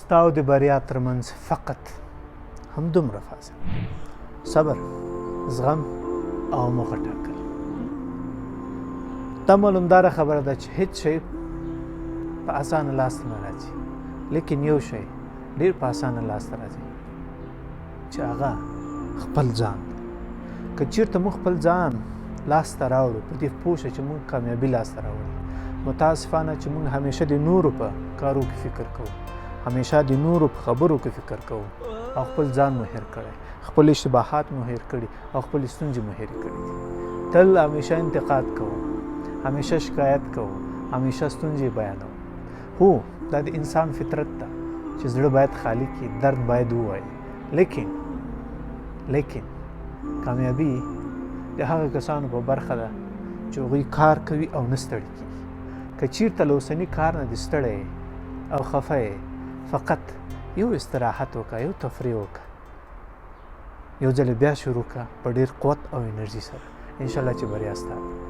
ستا او د بریا ترمنځ فقط همدومره فاصله، صبر، زغم او موخه ټاکل. دا معلومداره خبره ده چې هیڅ شی په اسانه لاسته نه راځي، لیکن یو شی ډېر په اسانه لاسته راځي چې هغه خپل ځان. که چېرته موږ خپل ځان لاسته راوړو، په دې پوه شه چې موږ کامیابي لاسته راوړو. متاسفانه چې موږ همیشه د نورو په کارو کې فکر کوو، همیشه د نورو په خبرو کې فکر کوو او خپل ځان مو هېر کړی، خپل اشتباهات مو هېر کړي او خپل ستونزې مو هېرې کړي دي. تل همیشه انتقاد کوو، همیشه شکایت کوو، همیشه ستونزې بیانوو. هو دا د انسان فطرت ده چې زړه باید خالی کړي، درد باید ووایي. لیکن کامیابي د هغه کسانو په برخه ده چې هغوی کار کوي او نه ستړي کېږي. که چېرته له اوسني کار نه دې ستړی او خفه یې، فقط یو استراحت وکړه، یو تفریح وکړه، یو ځل بیا شروع کړه په ډېر قوت او انرژي سره. انشاءالله چې بریا ستا ده.